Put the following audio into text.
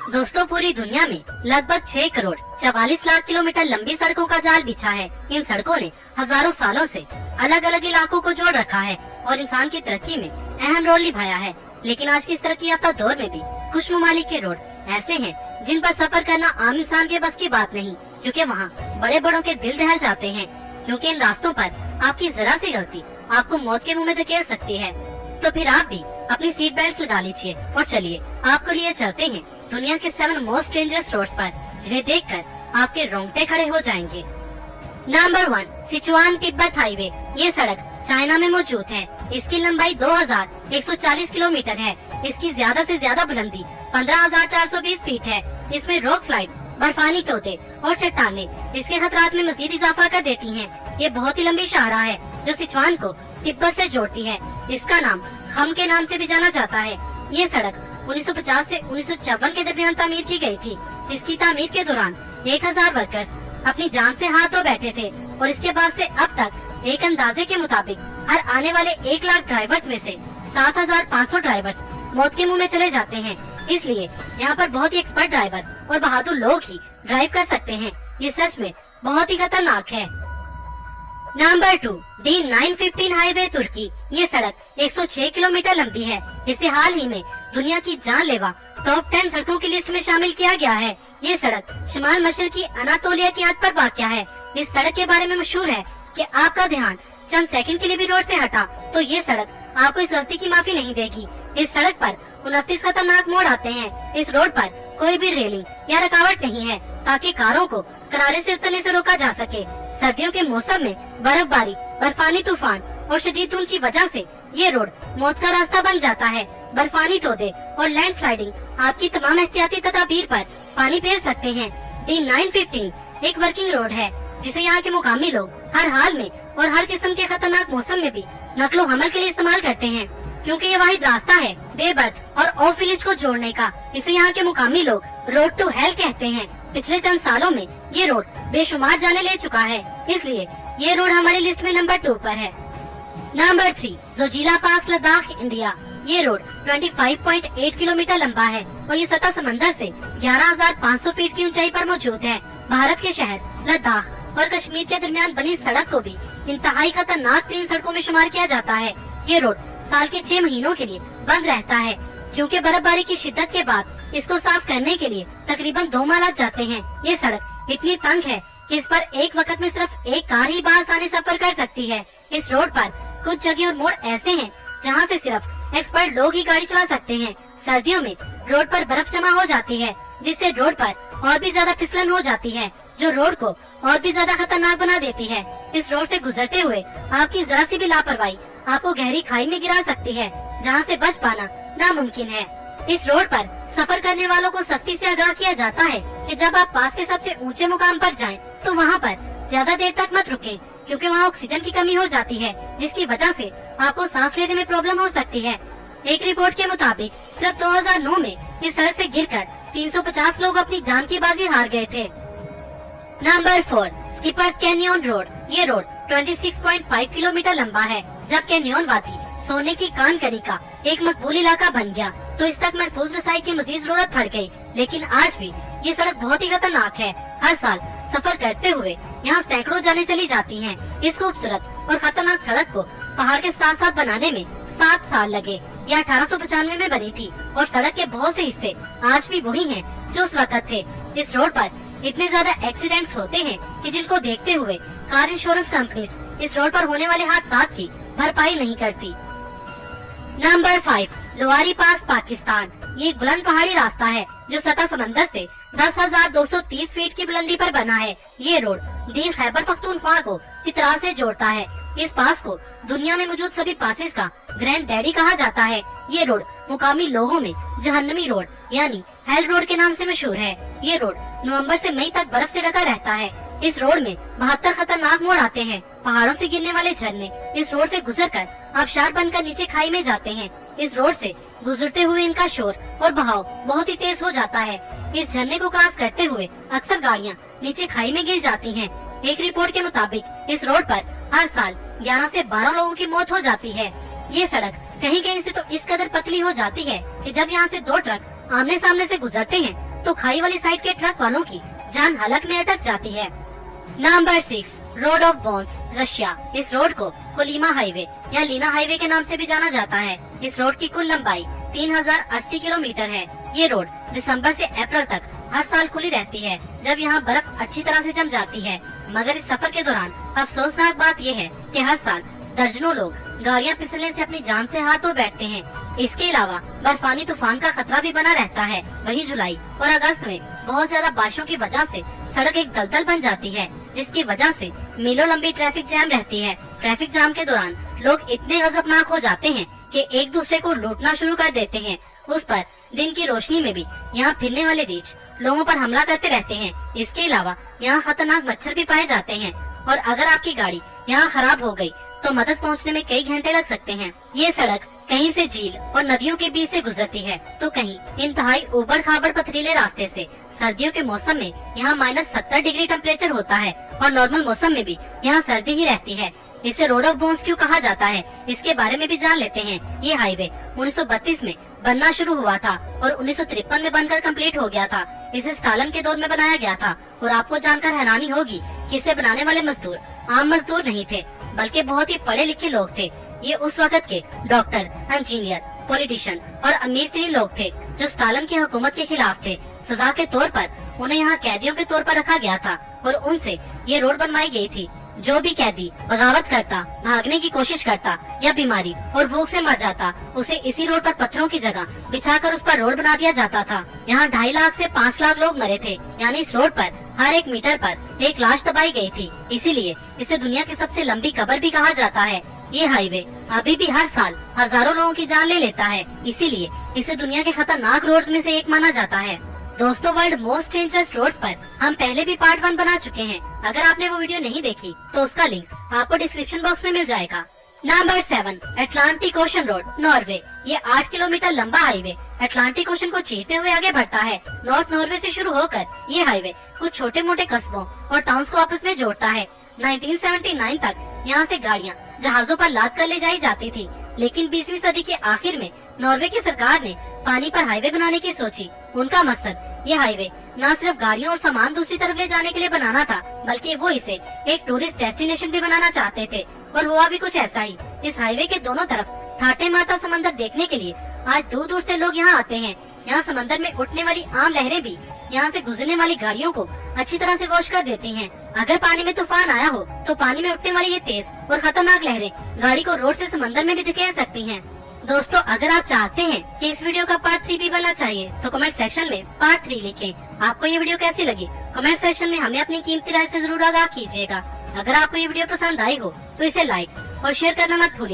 दोस्तों, पूरी दुनिया में लगभग 6 करोड़ 44 लाख किलोमीटर लंबी सड़कों का जाल बिछा है। इन सड़कों ने हजारों सालों से अलग अलग इलाकों को जोड़ रखा है और इंसान की तरक्की में अहम रोल निभाया है। लेकिन आज की इस तरक्की याफ्ता दौर में भी कुछ ममालिक के रोड ऐसे हैं जिन पर सफर करना आम इंसान के बस की बात नहीं, क्योंकि वहाँ बड़े बड़ों के दिल दहल जाते हैं। क्योंकि इन रास्तों पर आपकी जरा सी गलती आपको मौत के मुंह में धकेल सकती है। तो फिर आप भी अपनी सीट बेल्ट लगा लीजिए और चलिए आपको लिए चलते हैं दुनिया के 7 मोस्ट डेंजरस रोड्स पर, जिन्हें देखकर आपके रोंगटे खड़े हो जाएंगे। Number 1, Sichuan Tibet highway. ये सड़क चाइना में मौजूद है। इसकी लंबाई 2140 किलोमीटर है। इसकी ज्यादा से ज्यादा बुलंदी 15,420 फीट है। इसमें रॉक स्लाइड, बर्फानी तोते और चट्टाने इसके खतरात में मजीद इजाफा कर देती हैं। ये बहुत ही लंबी शाहराह है जो सिचुआन को तिब्बत से जोड़ती है। इसका नाम खम के नाम से भी जाना जाता है। ये सड़क 1950 से 1954 के दरमियान तामीर की गई थी। इसकी तामीर के दौरान 1000 वर्कर्स अपनी जान से हाथ धो बैठे थे और इसके बाद से अब तक एक अंदाजे के मुताबिक हर आने वाले 1 लाख ड्राइवर्स में से 7500 ड्राइवर्स मौत के मुंह में चले जाते हैं। इसलिए यहाँ पर बहुत ही एक्सपर्ट ड्राइवर और बहादुर लोग ही ड्राइव कर सकते हैं। ये सच में बहुत ही खतरनाक है। नंबर 2, D915 हाईवे तुर्की। ये सड़क 106 किलोमीटर लंबी है। इसे हाल ही में दुनिया की जानलेवा टॉप 10 सड़कों की लिस्ट में शामिल किया गया है। ये सड़क शिमाल मशरकी अनातोलिया की हद पर वाक़या है। इस सड़क के बारे में मशहूर है कि आपका ध्यान चंद सेकंड के लिए भी रोड से हटा तो ये सड़क आपको इस गलती की माफी नहीं देगी। इस सड़क पर 29 खतरनाक मोड़ आते हैं। इस रोड पर कोई भी रेलिंग या रुकावट नहीं है ताकि कारों को किनारे से उतरने से रोका जा सके। सर्दियों के मौसम में बर्फबारी, बर्फानी तूफान और शदीद धुंध की वजह से ये रोड मौत का रास्ता बन जाता है। बर्फानी तोदे और लैंडस्लाइडिंग आपकी तमाम एहतियाती तदाबीर पर पानी फेर सकते हैं। D915 एक वर्किंग रोड है जिसे यहाँ के मुकामी लोग हर हाल में और हर किस्म के खतरनाक मौसम में भी नकलो हमल के लिए इस्तेमाल करते हैं, क्योंकि ये वाहिद रास्ता है बेबर्थ और ऑफ विलेज को जोड़ने का। इसे यहाँ के मुकामी लोग रोड टू हेल कहते हैं। पिछले चंद सालों में ये रोड बेशुमार जाने ले चुका है, इसलिए ये रोड हमारी लिस्ट में नंबर 2 पर है। नंबर 3, जोजिला पास, लद्दाख, इंडिया। ये रोड 25.8 किलोमीटर लंबा है और ये सतह समंदर से 11,500 फीट की ऊंचाई पर मौजूद है। भारत के शहर लद्दाख और कश्मीर के दरमियान बनी सड़क को भी इंतहाई खतरनाक 3 सड़कों में शुमार किया जाता है। ये रोड साल के 6 महीनों के लिए बंद रहता है, क्योंकि बर्फबारी की शिद्दत के बाद इसको साफ करने के लिए तकरीबन 2 माह लग जाते हैं। ये सड़क इतनी तंग है कि इस पर एक वक्त में सिर्फ एक कार ही बासानी सफर कर सकती है। इस रोड पर कुछ जगह और मोड़ ऐसे हैं जहाँ से सिर्फ एक्सपर्ट लोग ही गाड़ी चला सकते हैं। सर्दियों में रोड पर बर्फ जमा हो जाती है, जिससे रोड पर और भी ज्यादा फिसलन हो जाती है, जो रोड को और भी ज्यादा खतरनाक बना देती है। इस रोड से गुजरते हुए आपकी जरा सी भी लापरवाही आपको गहरी खाई में गिरा सकती है, जहाँ से बच पाना नामुमकिन है। इस रोड पर सफर करने वालों को सख्ती से आगाह किया जाता है कि जब आप पास के सबसे ऊंचे मुकाम पर जाएं, तो वहाँ पर ज्यादा देर तक मत रुकें, क्योंकि वहाँ ऑक्सीजन की कमी हो जाती है, जिसकी वजह से आपको सांस लेने में प्रॉब्लम हो सकती है। एक रिपोर्ट के मुताबिक सिर्फ 2009 में इस सड़क से गिरकर 350 लोग अपनी जान की बाजी हार गए थे। Number 4, skippers canyon road. ये रोड 26.5 किलोमीटर लंबा है। जब कैनियन वादी सोने की कान करी का एक मकबूल इलाका बन गया, तो इस तक महफूज रसाई की मजीद जरूरत पड़ गई। लेकिन आज भी ये सड़क बहुत ही खतरनाक है। हर साल सफर करते हुए यहाँ सैकड़ों जाने चली जाती हैं। इस खूबसूरत और खतरनाक सड़क को पहाड़ के साथ साथ बनाने में 7 साल लगे। यह 1895 में बनी थी और सड़क के बहुत से हिस्से आज भी वही हैं जो उस वक्त थे। इस रोड पर इतने ज्यादा एक्सीडेंट्स होते हैं कि जिनको देखते हुए कार इंश्योरेंस कंपनीज इस रोड पर होने वाले हादसात की भरपाई नहीं करती। नंबर 5, लोवारी पास, पाकिस्तान। ये एक बुलंद पहाड़ी रास्ता है जो सतह समंदर से 10,230 फीट की बुलंदी पर बना है। ये रोड दीन खैबर पख्तूनख्वा को चित्राल से जोड़ता है। इस पास को दुनिया में मौजूद सभी पासेस का ग्रैंड डैडी कहा जाता है। ये रोड मुकामी लोगों में जहन्नमी रोड यानी हेल रोड के नाम से मशहूर है। ये रोड नवंबर से मई तक बर्फ से ढका रहता है। इस रोड में 72 खतरनाक मोड़ आते हैं। पहाड़ों से गिरने वाले झरने इस रोड से गुजरकर आबशार बनकर नीचे खाई में जाते हैं। इस रोड से गुजरते हुए इनका शोर और बहाव बहुत ही तेज हो जाता है। इस झरने को क्रॉस करते हुए अक्सर गाड़ियाँ नीचे खाई में गिर जाती हैं। एक रिपोर्ट के मुताबिक इस रोड पर हर साल 11 से 12 लोगों की मौत हो जाती है। ये सड़क कहीं कहीं से तो इस कदर पतली हो जाती है कि जब यहाँ से 2 ट्रक आमने सामने से गुजरते हैं तो खाई वाली साइड के ट्रक वालों की जान हलक में अटक जाती है। Number 6, road of bones, Russia. इस रोड को कोलिमा हाईवे या लीना हाईवे के नाम से भी जाना जाता है। इस रोड की कुल लंबाई 3080 किलोमीटर है। ये रोड दिसंबर से अप्रैल तक हर साल खुली रहती है, जब यहाँ बर्फ अच्छी तरह से जम जाती है। मगर इस सफर के दौरान अफसोसनाक बात यह है कि हर साल दर्जनों लोग गाड़ियाँ फिसलने से अपनी जान से हाथ धो बैठते हैं। इसके अलावा बर्फानी तूफान का खतरा भी बना रहता है। वहीं जुलाई और अगस्त में बहुत ज्यादा बारिशों की वजह से सड़क एक दलदल बन जाती है, जिसकी वजह से मीलों लंबी ट्रैफिक जैम रहती है। ट्रैफिक जाम के दौरान लोग इतने गजबनाक हो जाते हैं कि एक दूसरे को लूटना शुरू कर देते हैं। उस पर दिन की रोशनी में भी यहाँ फिरने वाले रीछ लोगों पर हमला करते रहते हैं। इसके अलावा यहाँ खतरनाक मच्छर भी पाए जाते हैं और अगर आपकी गाड़ी यहाँ खराब हो गई तो मदद पहुँचने में कई घंटे लग सकते हैं। ये सड़क कहीं से झील और नदियों के बीच से गुजरती है तो कहीं इंतहाई ऊबड़ खाबड़ पथरीले रास्ते से। सर्दियों के मौसम में यहाँ -70 डिग्री टेम्परेचर होता है और नॉर्मल मौसम में भी यहाँ सर्दी ही रहती है। इसे रोड ऑफ बोन्स क्यों कहा जाता है, इसके बारे में भी जान लेते हैं। ये हाईवे 1932 में बनना शुरू हुआ था और 1953 में बनकर कंप्लीट हो गया था। इसे स्टालिन के दौर में बनाया गया था और आपको जानकर हैरानी होगी कि इसे बनाने वाले मजदूर आम मजदूर नहीं थे, बल्कि बहुत ही पढ़े लिखे लोग थे। ये उस वक्त के डॉक्टर, इंजीनियर, पॉलिटिशियन और अमीर तरीन लोग थे जो स्टालिन की हुकूमत के खिलाफ थे। सजा के तौर पर उन्हें यहाँ कैदियों के तौर पर रखा गया था और उनसे ये रोड बनवाई गई थी। जो भी कैदी बगावत करता, भागने की कोशिश करता या बीमारी और भूख से मर जाता, उसे इसी रोड पर पत्थरों की जगह बिछाकर उस पर रोड बना दिया जाता था। यहाँ 2.5 लाख से 5 लाख लोग मरे थे, यानी इस रोड पर हर 1 मीटर पर एक लाश दबाई गई थी। इसीलिए इसे दुनिया की सबसे लंबी कब्र भी कहा जाता है। ये हाईवे अभी भी हर साल हजारों लोगों की जान ले लेता है, इसीलिए इसे दुनिया के खतरनाक रोड्स में से एक माना जाता है। दोस्तों, वर्ल्ड मोस्ट डेंजरस रोड्स पर हम पहले भी पार्ट 1 बना चुके हैं। अगर आपने वो वीडियो नहीं देखी तो उसका लिंक आपको डिस्क्रिप्शन बॉक्स में मिल जाएगा। Number 7, Atlantic ocean road, Norway. ये 8 किलोमीटर लंबा हाईवे अटलांटिक ओशन को चीरते हुए आगे बढ़ता है। नॉर्थ नॉर्वे से शुरू होकर ये हाईवे कुछ छोटे मोटे कस्बों और टाउन्स को आपस में जोड़ता है। 1979 तक यहाँ से गाड़ियाँ जहाजों पर लाद कर ले जाई जाती थी, लेकिन 20वीं सदी के आखिर में नॉर्वे की सरकार ने पानी पर हाईवे बनाने की सोची। उनका मकसद ये हाईवे न सिर्फ गाड़ियों और सामान दूसरी तरफ ले जाने के लिए बनाना था, बल्कि वो इसे एक टूरिस्ट डेस्टिनेशन भी बनाना चाहते थे और हुआ भी कुछ ऐसा ही। इस हाईवे के दोनों तरफ ठाटे माता समंदर देखने के लिए आज दूर दूर से लोग यहाँ आते हैं। यहाँ समंदर में उठने वाली आम लहरें भी यहाँ से गुजरने वाली गाड़ियों को अच्छी तरह से वॉश कर देती हैं। अगर पानी में तूफान आया हो तो पानी में उठने वाली ये तेज और खतरनाक लहरें गाड़ी को रोड से समंदर में भी धकेल सकती हैं। दोस्तों, अगर आप चाहते हैं कि इस वीडियो का पार्ट 3 भी बनना चाहिए तो कमेंट सेक्शन में पार्ट 3 लिखें। आपको ये वीडियो कैसी लगी कमेंट सेक्शन में हमें अपनी कीमती राय से जरूर आगाह कीजिएगा। अगर आपको ये वीडियो पसंद आई हो तो इसे लाइक और शेयर करना मत भूलिए।